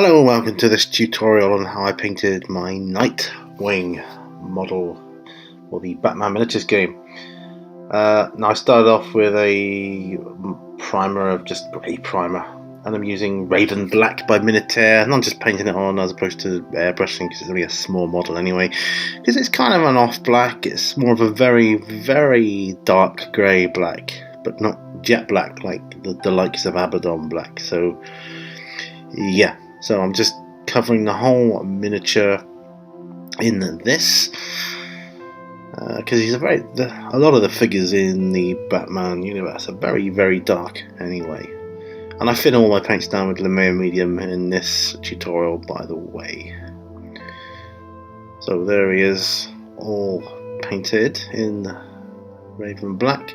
Hello and welcome to this tutorial on how I painted my Nightwing model for the Batman Miniatures game. Now I started off with a primer just a primer, and I'm using Raven Black by Minotaur, and I'm just painting it on as opposed to airbrushing because it's only a small model anyway, because it's kind of an off black. It's more of a very, very dark grey black, but not jet black like the likes of Abaddon black. So yeah. So I'm just covering the whole miniature in this, because he's a lot of the figures in the Batman universe are very, very dark anyway. And I fit all my paints down with Lumiere Medium in this tutorial, by the way. So there he is, all painted in Raven Black.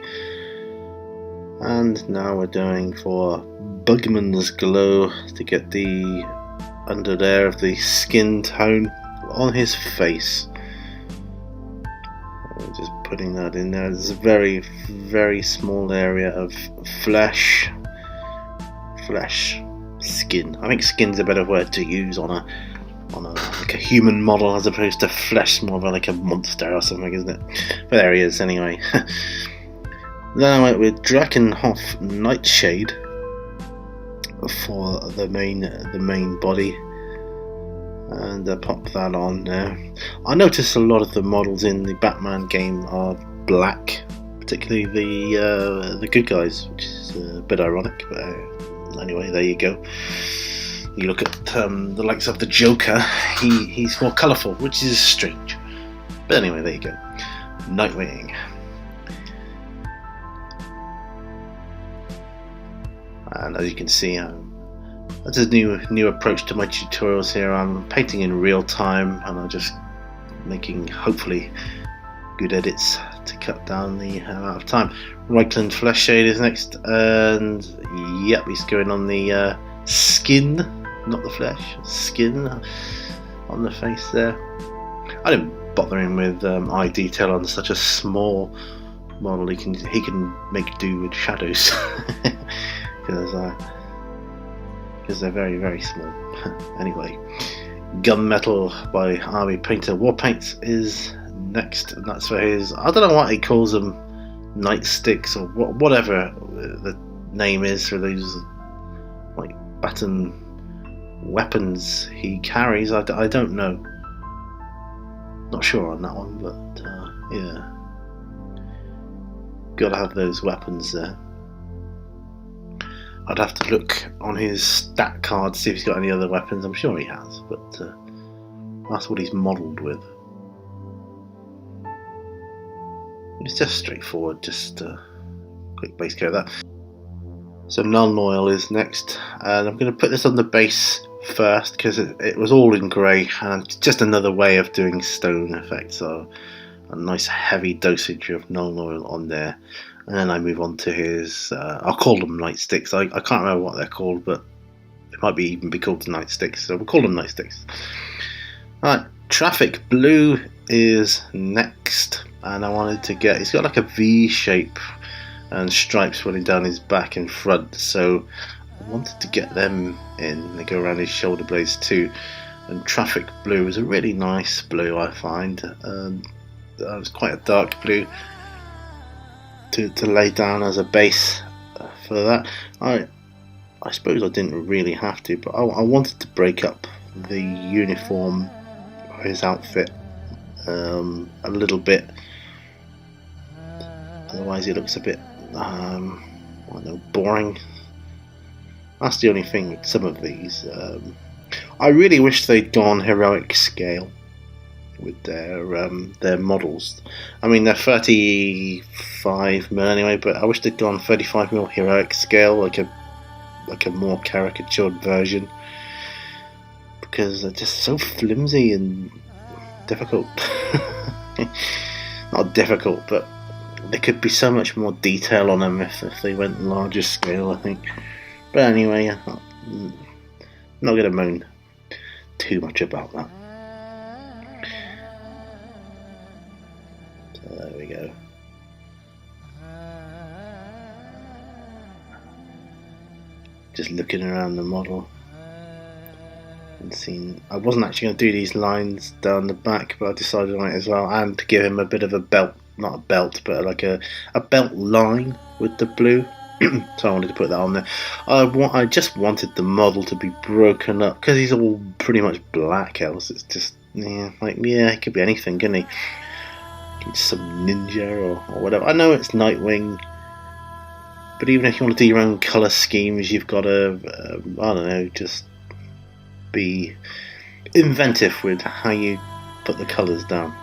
And now we're doing for Bugman's Glow to get the under there of the skin tone on his face. I'm just putting that in there. There's a very, very small area of flesh, skin. I think skin's a better word to use on a like a human model as opposed to flesh, more of like a monster or something, isn't it? But there he is anyway. Then I went with Drakenhof Nightshade for the main body, and pop that on there. I noticed a lot of the models in the Batman game are black, particularly the good guys, which is a bit ironic, but anyway, there you go. You look at the likes of the Joker, he's more colourful, which is strange, but anyway, there you go. Nightwing. And as you can see, that's a new approach to my tutorials here. I'm painting in real time, and I'm just making hopefully good edits to cut down the amount of time. Reichland Flesh Shade is next, and yep, he's going on the skin, not the flesh, skin on the face there. I didn't bother him with eye detail on such a small model. He can make do with shadows. Because they're very, very small. Anyway, Gunmetal by Army Painter War Paints is next, and that's for his, I don't know what he calls them, nightsticks or whatever the name is for those like baton weapons he carries. I don't know. Not sure on that one, but yeah, gotta have those weapons there. I'd have to look on his stat card to see if he's got any other weapons. I'm sure he has, but that's what he's modelled with. It's just straightforward, just quick base coat of that. So Nuln Oil is next, and I'm going to put this on the base first because it was all in grey, and it's just another way of doing stone effects. So a nice heavy dosage of Nuln Oil on there. And then I move on to his, I'll call them nightsticks. I can't remember what they're called, but it might even be called nightsticks, so we'll call them nightsticks. Alright, Traffic Blue is next, and I wanted to get, he's got like a V shape and stripes running down his back and front, so I wanted to get them in. They go around his shoulder blades too. And Traffic Blue is a really nice blue, I find. It's quite a dark blue to lay down as a base for that. I suppose I didn't really have to, but I wanted to break up the uniform of his outfit a little bit, otherwise it looks a bit I don't know, boring. That's the only thing with some of these. I really wish they'd gone heroic scale with their models. I mean, they're 35mm anyway, but I wish they'd gone 35mm heroic scale, like a more caricatured version, because they're just so flimsy and difficult. Not difficult, but there could be so much more detail on them if they went larger scale, I think. But anyway, I'm not going to moan too much about that. There we go. Just looking around the model. seen. I wasn't actually going to do these lines down the back, but I decided on it as well, and to give him a bit of a belt, not a belt, but like a belt line with the blue. So I wanted to put that on there. I just wanted the model to be broken up because he's all pretty much black. Else it's just it could be anything, couldn't he? Some ninja or whatever. I know it's Nightwing, but even if you want to do your own colour schemes, you've got to I don't know, just be inventive with how you put the colours down.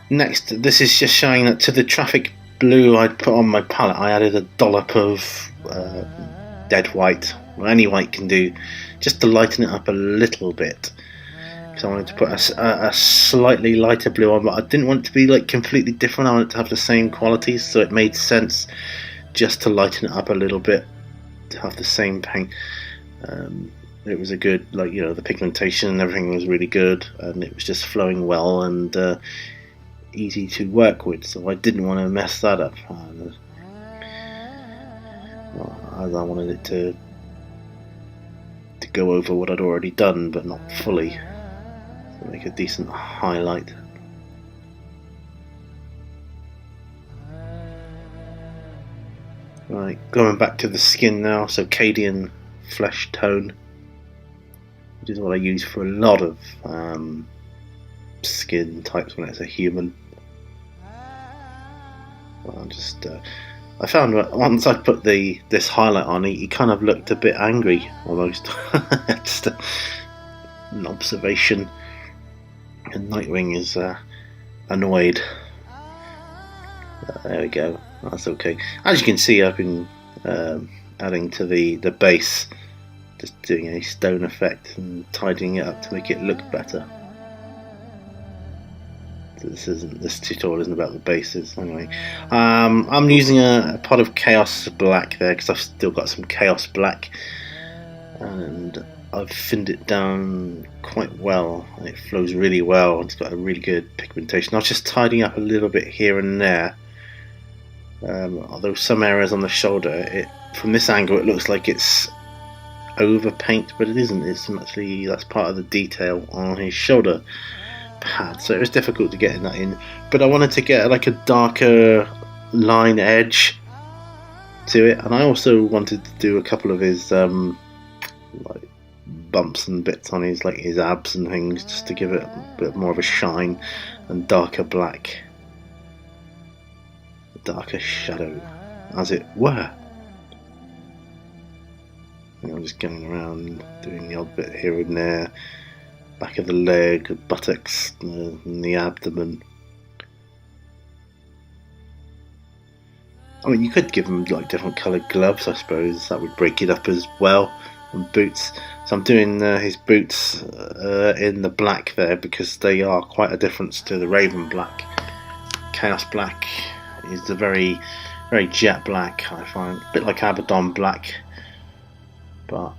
Next, this is just showing that to the traffic blue I'd put on my palette, I added a dollop of dead white, or any white can do, just to lighten it up a little bit. Because I wanted to put a slightly lighter blue on, but I didn't want it to be like completely different. I wanted it to have the same qualities, so it made sense just to lighten it up a little bit, to have the same paint. It was a good, the pigmentation and everything was really good, and it was just flowing well and easy to work with, so I didn't want to mess that up. As I wanted it to go over what I'd already done, but not fully, to make a decent highlight. Right, going back to the skin now, so Cadian flesh tone, which is what I use for a lot of skin types when it's a human. I found that once I put this highlight on, he kind of looked a bit angry almost. Just an observation. And Nightwing is annoyed. There we go. That's okay. As you can see, I've been adding to the base, just doing a stone effect and tidying it up to make it look better. This tutorial isn't about the bases anyway. I'm using a pot of Chaos Black there because I've still got some Chaos Black, and I've thinned it down quite well, and it flows really well. It's got a really good pigmentation. I was just tidying up a little bit here and there. Although some areas on the shoulder, from this angle it looks like it's over paint, but it isn't. It's actually, that's part of the detail on his shoulder pad, so it was difficult to get that in, but I wanted to get like a darker line edge to it, and I also wanted to do a couple of his like bumps and bits on his abs and things, just to give it a bit more of a shine and darker black, darker shadow, as it were. And I'm just going around doing the odd bit here and there, back of the leg, the buttocks, and the abdomen. I mean, you could give them like different coloured gloves, I suppose. That would break it up as well. And boots. So I'm doing his boots in the black there, because they are quite a difference to the Raven Black. Chaos Black is a very, very jet black, I find. A bit like Abaddon Black. But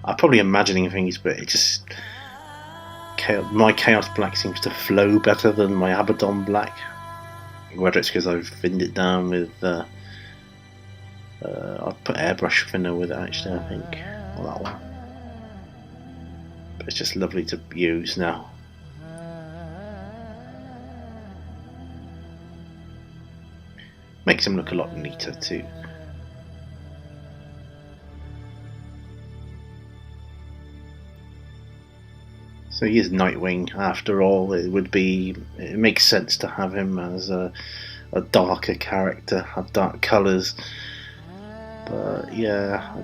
I'm probably imagining things, but it just, my Chaos Black seems to flow better than my Abaddon Black. Whether it's because I've thinned it down with, I've put airbrush thinner with it actually, I think, on that one. But it's just lovely to use now. Makes him look a lot neater too. So he is Nightwing after all. It makes sense to have him as a darker character, have dark colours. But yeah,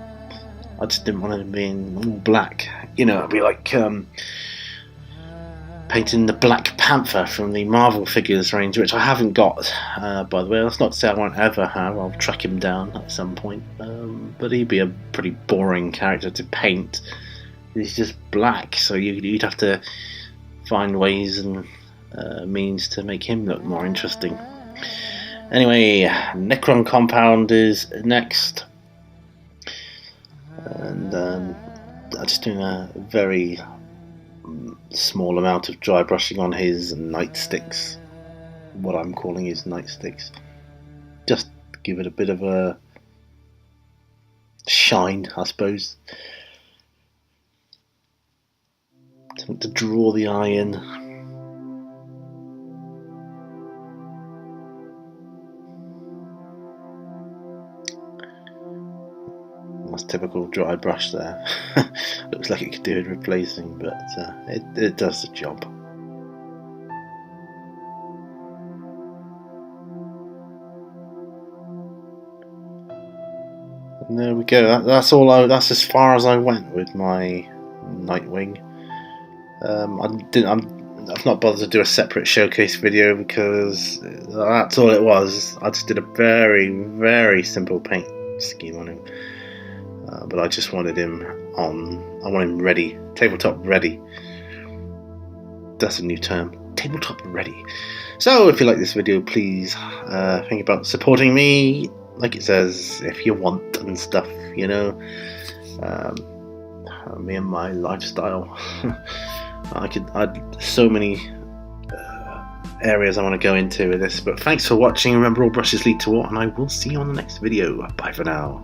I just didn't want him being all black. You know, it'd be like painting the Black Panther from the Marvel figures range, which I haven't got, by the way. That's not to say I won't ever have. I'll track him down at some point. But he'd be a pretty boring character to paint. He's just black, so you'd have to find ways and means to make him look more interesting. Anyway, Necron Compound is next, and I'm just doing a very small amount of dry brushing on his nightsticks, what I'm calling his nightsticks, just to give it a bit of a shine, I suppose. Something to draw the eye in. That's typical dry brush there. Looks like it could do with replacing, but it does the job. And there we go. That's all. That's as far as I went with my Nightwing. I've not bothered to do a separate showcase video because that's all it was. I just did a very, very simple paint scheme on him. But I just wanted him on. I want him ready, tabletop ready. That's a new term, tabletop ready. So if you like this video, please think about supporting me, like it says, if you want and stuff. You know, me and my lifestyle. I'd so many areas I want to go into with this. But thanks for watching. Remember, all brushes lead to art, and I will see you on the next video. Bye for now.